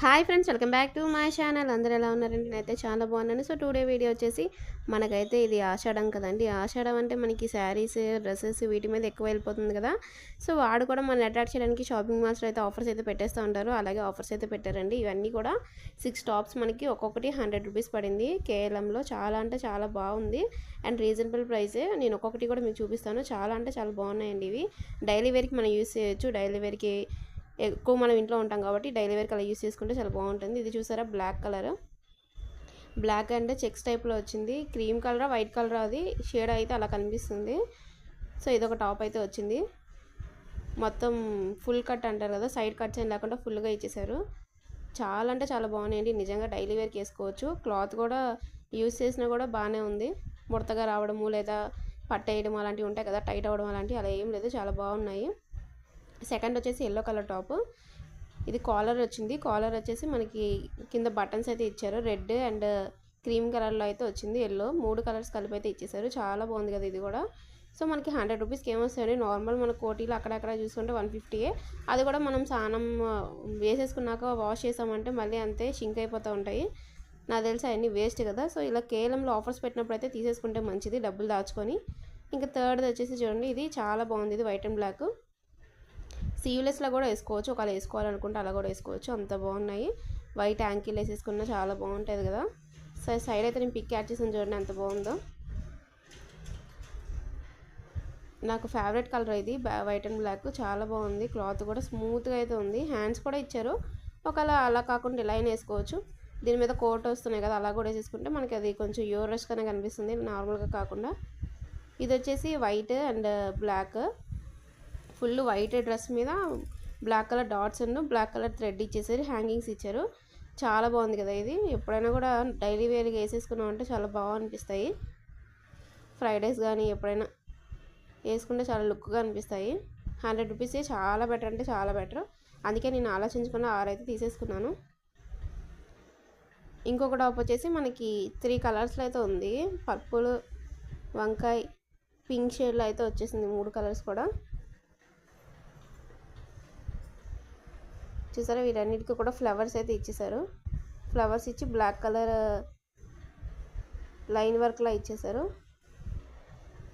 Hi friends, welcome back to my channel. అందరూ ఎలా ఉన్నారండి? నేనైతే చాలా బాగున్నాను. సో టుడే వీడియో వచ్చేసి మనకైతే ఇది ఆషాఢం కదండి. ఆషాఢం అంటే మనకి శారీస్, డ్రెస్సెస్ వీటి మీద ఎక్కువ వెళ్ళిపోతుంది కదా. సో వాడు కూడా మనం అట్రాక్ట్ చేయడానికి షాపింగ్ మాల్స్లో అయితే ఆఫర్స్ అయితే పెట్టేస్తూ ఉంటారు. అలాగే ఆఫర్స్ అయితే పెట్టారండి. ఇవన్నీ కూడా 6 టాప్స్ మనకి ఒక్కొక్కటి 100 రూపీస్ పడింది. కేఎల్ఎంలో చాలా అంటే చాలా బాగుంది అండ్ రీజనబుల్ ప్రైసే. నేను ఒక్కొక్కటి కూడా మీకు చూపిస్తాను. చాలా అంటే చాలా బాగున్నాయండి. ఇవి డైలీ వేర్కి మనం యూస్ చేయొచ్చు. డైలీ వేర్కి ఎక్కువ మనం ఇంట్లో ఉంటాం కాబట్టి డైలీ వేర్ కలర్ యూస్ చేసుకుంటే చాలా బాగుంటుంది. ఇది చూసారా, బ్లాక్ కలర్, బ్లాక్ అంటే చెక్స్ టైప్లో వచ్చింది. క్రీమ్ కలర్, వైట్ కలర్, అది షేడ్ అయితే అలా కనిపిస్తుంది. సో ఇదొక టాప్ అయితే వచ్చింది. మొత్తం ఫుల్ కట్ అంటారు కదా, సైడ్ కట్స్ ఏం లేకుండా ఫుల్గా ఇచ్చేసారు. చాలా అంటే చాలా బాగున్నాయండి. నిజంగా డైలీ వేర్కి వేసుకోవచ్చు. క్లాత్ కూడా యూస్ చేసినా కూడా బాగానే ఉంది. ముడతగా రావడము లేదా పట్టేయడం అలాంటివి ఉంటాయి కదా, టైట్ అవ్వడం అలాంటివి అలా ఏం లేదు, చాలా బాగున్నాయి. సెకండ్ వచ్చేసి ఎల్లో కలర్ టాప్. ఇది కాలర్ వచ్చింది. కాలర్ వచ్చేసి మనకి కింద బటన్స్ అయితే ఇచ్చారు. రెడ్ అండ్ క్రీమ్ కలర్లో అయితే వచ్చింది. ఎల్లో 3 కలర్స్ కలిపి అయితే ఇచ్చేసారు. చాలా బాగుంది కదా ఇది కూడా. సో మనకి 100 రూపీస్కి ఏమొస్తాయండి. నార్మల్ మన కోటీలో అక్కడక్కడ చూసుకుంటే 150. అది కూడా మనం స్నానం వేసేసుకున్నాక వాష్ చేసామంటే మళ్ళీ అంతే షింక్ అయిపోతూ ఉంటాయి. నాకు తెలిసి అవన్నీ వేస్ట్ కదా. సో ఇలా కేవలంలో ఆఫర్స్ పెట్టినప్పుడు అయితే తీసేసుకుంటే మంచిది, డబ్బులు దాచుకొని. ఇంకా థర్డ్ వచ్చేసి చూడండి, ఇది చాలా బాగుంది. ఇది వైట్ అండ్ బ్లాక్. సీవ్లెస్లో కూడా వేసుకోవచ్చు. ఒకవేళ వేసుకోవాలనుకుంటే అలా కూడా వేసుకోవచ్చు. అంత బాగున్నాయి. వైట్ యాంకిల్ వేసేసుకున్నా చాలా బాగుంటుంది కదా. సైడ్ అయితే నేను పిక్ యాడ్ చేసాను చూడండి, ఎంత బాగుందో. నాకు ఫేవరెట్ కలర్ ఇది, వైట్ అండ్ బ్లాక్. చాలా బాగుంది. క్లాత్ కూడా స్మూత్గా అయితే ఉంది. హ్యాండ్స్ కూడా ఇచ్చారు. ఒకవేళ అలా కాకుండా ఇలా అయినా వేసుకోవచ్చు. దీని మీద కోట్ వస్తున్నాయి కదా, అలా కూడా వేసేసుకుంటే మనకి అది కొంచెం యూరస్గానే కనిపిస్తుంది, నార్మల్గా కాకుండా. ఇది వచ్చేసి white and black, full white dress మీద black colour dots and black colour thread ఇచ్చేసారు. హ్యాంగింగ్స్ ఇచ్చారు. చాలా బాగుంది కదా ఇది. ఎప్పుడైనా కూడా డైలీ వేర్గా వేసేసుకున్నాం అంటే చాలా బాగా అనిపిస్తాయి. ఫ్రైడేస్ కానీ ఎప్పుడైనా వేసుకుంటే చాలా లుక్గా అనిపిస్తాయి. 100 రూపీసే, చాలా బెటర్ అంటే చాలా బెటర్. అందుకే నేను ఆలోచించుకున్న 6 అయితే తీసేసుకున్నాను. ఇంకొక టాప్ వచ్చేసి మనకి 3 కలర్స్లో అయితే ఉంది. పర్పుల్, వంకాయ, పింక్ షేడ్లో అయితే వచ్చేసింది. 3 కలర్స్ కూడా చూసారా. వీటన్నిటికీ కూడా ఫ్లవర్స్ అయితే ఇచ్చేసారు. ఫ్లవర్స్ ఇచ్చి బ్లాక్ కలర్ లైన్ వర్క్లా ఇచ్చేసారు.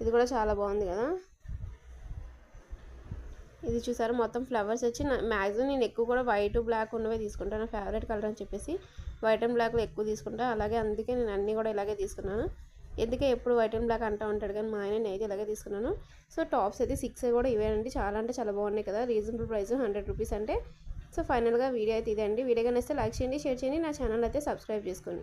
ఇది కూడా చాలా బాగుంది కదా. ఇది చూసారా, మొత్తం ఫ్లవర్స్ వచ్చి మ్యాక్సిమం నేను ఎక్కువ కూడా వైట్ బ్లాక్ ఉన్నవే తీసుకుంటాను. ఫేవరెట్ కలర్ అని చెప్పేసి వైట్ అండ్ బ్లాక్లో ఎక్కువ తీసుకుంటాను. అలాగే అందుకే నేను అన్నీ కూడా ఇలాగే తీసుకున్నాను. ఎందుకే ఎప్పుడు వైట్ అండ్ బ్లాక్ అంటూ ఉంటాడు కానీ మా ఆయన నేనైతే ఇలాగే తీసుకున్నాను. సో టాప్స్ అయితే 6 కూడా ఇవేనండి. చాలా అంటే చాలా బాగున్నాయి కదా. రీజనబుల్ ప్రైస్ 100 రూపీస్ అంటే. సో ఫైనల్గా వీడియో అయితే ఇదే అండి. వీడియో కానీ వస్తే లైక్ చేయండి, షేర్ చేయండి, నా ఛానల్ అయితే సబ్స్క్రైబ్ చేసుకోండి.